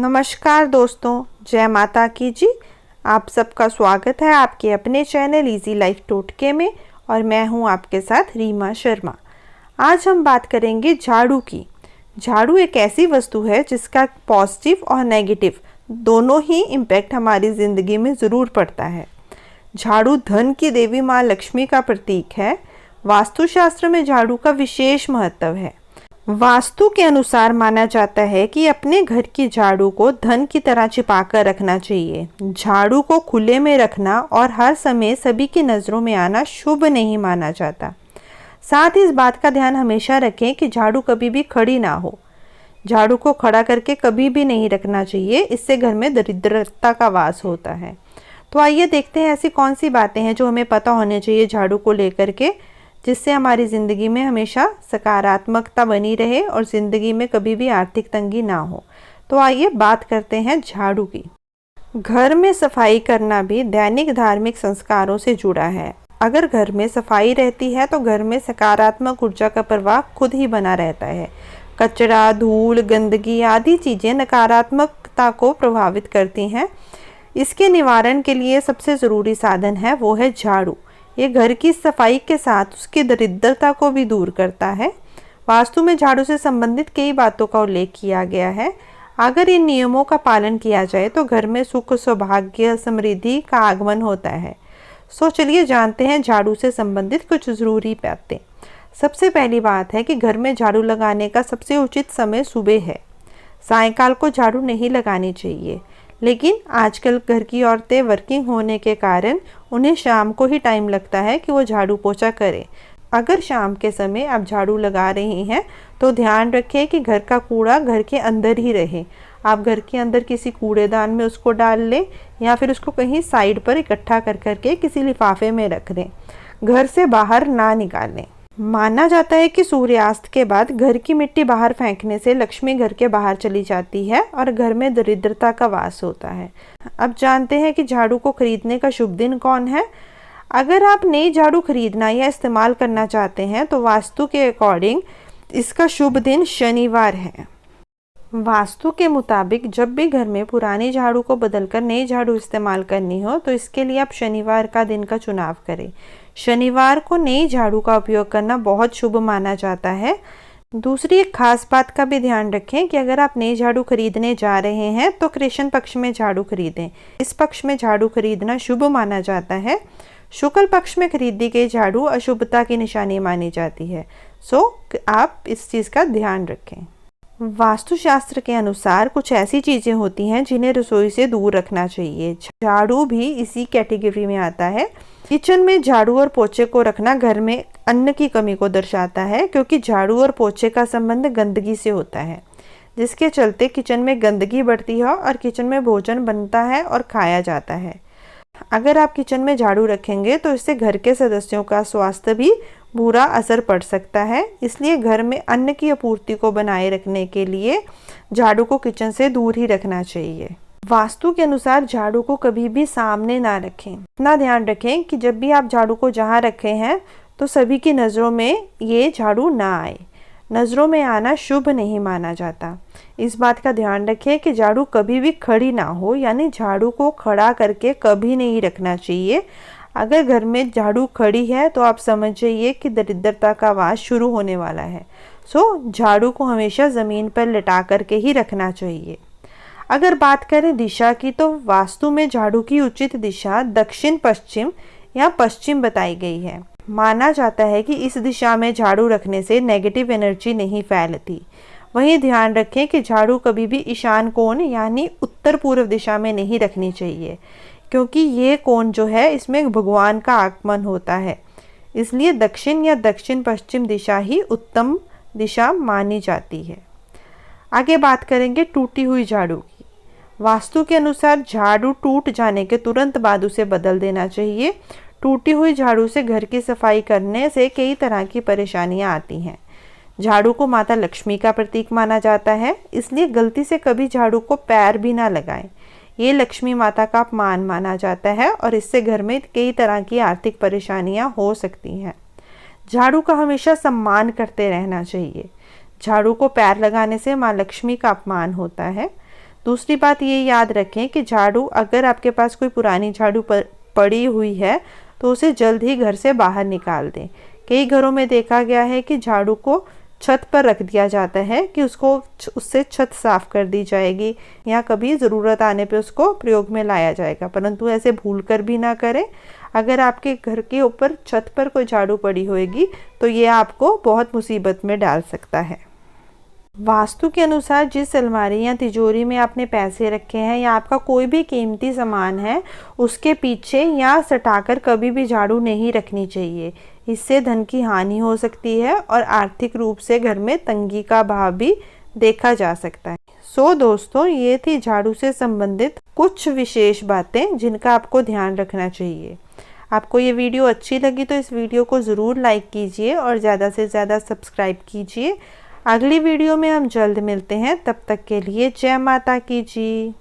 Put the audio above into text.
नमस्कार दोस्तों, जय माता की जी। आप सबका स्वागत है आपके अपने चैनल इजी लाइफ टोटके में और मैं हूं आपके साथ रीमा शर्मा। आज हम बात करेंगे झाड़ू की। झाड़ू एक ऐसी वस्तु है जिसका पॉजिटिव और नेगेटिव दोनों ही इम्पैक्ट हमारी ज़िंदगी में ज़रूर पड़ता है। झाड़ू धन की देवी माँ लक्ष्मी का प्रतीक है। वास्तुशास्त्र में झाड़ू का विशेष महत्व है। वास्तु के अनुसार माना जाता है कि अपने घर की झाड़ू को धन की तरह छिपाकर रखना चाहिए। झाड़ू को खुले में रखना और हर समय सभी की नज़रों में आना शुभ नहीं माना जाता। साथ ही इस बात का ध्यान हमेशा रखें कि झाड़ू कभी भी खड़ी ना हो। झाड़ू को खड़ा करके कभी भी नहीं रखना चाहिए, इससे घर में दरिद्रता का वास होता है। तो आइए देखते हैं ऐसी कौन सी बातें हैं जो हमें पता होने चाहिए झाड़ू को लेकर के, जिससे हमारी ज़िंदगी में हमेशा सकारात्मकता बनी रहे और ज़िंदगी में कभी भी आर्थिक तंगी ना हो। तो आइए बात करते हैं झाड़ू की। घर में सफाई करना भी दैनिक धार्मिक संस्कारों से जुड़ा है। अगर घर में सफाई रहती है तो घर में सकारात्मक ऊर्जा का प्रवाह खुद ही बना रहता है। कचरा, धूल, गंदगी आदि चीज़ें नकारात्मकता को प्रभावित करती हैं। इसके निवारण के लिए सबसे ज़रूरी साधन है वो है झाड़ू। ये घर की सफाई के साथ उसकी दरिद्रता को भी दूर करता है। वास्तु में झाड़ू से संबंधित कई बातों का उल्लेख किया गया है। अगर इन नियमों का पालन किया जाए तो घर में सुख, सौभाग्य, समृद्धि का आगमन होता है। चलिए जानते हैं झाड़ू से संबंधित कुछ ज़रूरी बातें। सबसे पहली बात है कि घर में झाड़ू लगाने का सबसे उचित समय सुबह है। सायंकाल को झाड़ू नहीं लगानी चाहिए, लेकिन आजकल घर की औरतें वर्किंग होने के कारण उन्हें शाम को ही टाइम लगता है कि वो झाड़ू पोछा करें। अगर शाम के समय आप झाड़ू लगा रही हैं तो ध्यान रखें कि घर का कूड़ा घर के अंदर ही रहे। आप घर के अंदर किसी कूड़ेदान में उसको डाल लें या फिर उसको कहीं साइड पर इकट्ठा कर करके किसी लिफाफे में रख दें। घर से बाहर ना निकालें। माना जाता है कि सूर्यास्त के बाद घर की मिट्टी बाहर फेंकने से लक्ष्मी घर के बाहर चली जाती है और घर में दरिद्रता का वास होता है। अब जानते हैं कि झाड़ू को खरीदने का शुभ दिन कौन है। अगर आप नई झाड़ू खरीदना या इस्तेमाल करना चाहते हैं तो वास्तु के अकॉर्डिंग इसका शुभ दिन शनिवार है। वास्तु के मुताबिक जब भी घर में पुरानी झाड़ू को बदलकर नई झाड़ू इस्तेमाल करनी हो तो इसके लिए आप शनिवार का दिन का चुनाव करें। शनिवार को नई झाड़ू का उपयोग करना बहुत शुभ माना जाता है। दूसरी एक खास बात का भी ध्यान रखें कि अगर आप नई झाड़ू खरीदने जा रहे हैं तो कृष्ण पक्ष में झाड़ू खरीदें। इस पक्ष में झाड़ू खरीदना शुभ माना जाता है। शुक्ल पक्ष में खरीदी गई झाड़ू अशुभता की निशानी मानी जाती है। आप इस चीज़ का ध्यान रखें। वास्तुशास्त्र के अनुसार कुछ ऐसी चीज़ें होती हैं जिन्हें रसोई से दूर रखना चाहिए। झाड़ू भी इसी कैटेगरी में आता है। किचन में झाड़ू और पोछे को रखना घर में अन्न की कमी को दर्शाता है, क्योंकि झाड़ू और पोछे का संबंध गंदगी से होता है, जिसके चलते किचन में गंदगी बढ़ती है और किचन में भोजन बनता है और खाया जाता है। अगर आप किचन में झाड़ू रखेंगे तो इससे घर के सदस्यों का स्वास्थ्य भी बुरा असर पड़ सकता है। इसलिए घर में अन्न की आपूर्ति को बनाए रखने के लिए झाड़ू को किचन से दूर ही रखना चाहिए। वास्तु के अनुसार झाड़ू को कभी भी सामने ना रखें। इतना ध्यान रखें कि जब भी आप झाड़ू को जहाँ रखे हैं तो सभी की नज़रों में ये झाड़ू ना आए। नज़रों में आना शुभ नहीं माना जाता। इस बात का ध्यान रखें कि झाड़ू कभी भी खड़ी ना हो, यानी झाड़ू को खड़ा करके कभी नहीं रखना चाहिए। अगर घर में झाड़ू खड़ी है तो आप समझ जाइए कि दरिद्रता का वास शुरू होने वाला है। झाड़ू को हमेशा ज़मीन पर लिटा करके ही रखना चाहिए। अगर बात करें दिशा की तो वास्तु में झाड़ू की उचित दिशा दक्षिण पश्चिम या पश्चिम बताई गई है। माना जाता है कि इस दिशा में झाड़ू रखने से नेगेटिव एनर्जी नहीं फैलती। वहीं ध्यान रखें कि झाड़ू कभी भी ईशान कोण यानी उत्तर पूर्व दिशा में नहीं रखनी चाहिए, क्योंकि ये कोण जो है इसमें भगवान का आगमन होता है। इसलिए दक्षिण या दक्षिण पश्चिम दिशा ही उत्तम दिशा मानी जाती है। आगे बात करेंगे टूटी हुई झाड़ू की। वास्तु के अनुसार झाड़ू टूट जाने के तुरंत बाद उसे बदल देना चाहिए। टूटी हुई झाड़ू से घर की सफाई करने से कई तरह की परेशानियां आती हैं। झाड़ू को माता लक्ष्मी का प्रतीक माना जाता है, इसलिए गलती से कभी झाड़ू को पैर भी ना लगाएं। ये लक्ष्मी माता का अपमान माना जाता है और इससे घर में कई तरह की आर्थिक परेशानियां हो सकती हैं। झाड़ू का हमेशा सम्मान करते रहना चाहिए। झाड़ू को पैर लगाने से माँ लक्ष्मी का अपमान होता है। दूसरी बात ये याद रखें कि झाड़ू, अगर आपके पास कोई पुरानी झाड़ू पड़ी हुई है तो उसे जल्द ही घर से बाहर निकाल दें। कई घरों में देखा गया है कि झाड़ू को छत पर रख दिया जाता है कि उससे छत साफ कर दी जाएगी या कभी ज़रूरत आने पे उसको प्रयोग में लाया जाएगा, परंतु ऐसे भूलकर भी ना करें। अगर आपके घर के ऊपर छत पर कोई झाड़ू पड़ी होगी तो ये आपको बहुत मुसीबत में डाल सकता है। वास्तु के अनुसार जिस अलमारी या तिजोरी में आपने पैसे रखे हैं या आपका कोई भी कीमती सामान है, उसके पीछे या सटाकर कभी भी झाड़ू नहीं रखनी चाहिए। इससे धन की हानि हो सकती है और आर्थिक रूप से घर में तंगी का भाव भी देखा जा सकता है। दोस्तों, ये थी झाड़ू से संबंधित कुछ विशेष बातें जिनका आपको ध्यान रखना चाहिए। आपको ये वीडियो अच्छी लगी तो इस वीडियो को ज़रूर लाइक कीजिए और ज़्यादा से ज़्यादा सब्सक्राइब कीजिए। अगली वीडियो में हम जल्द मिलते हैं, तब तक के लिए जय माता की जी।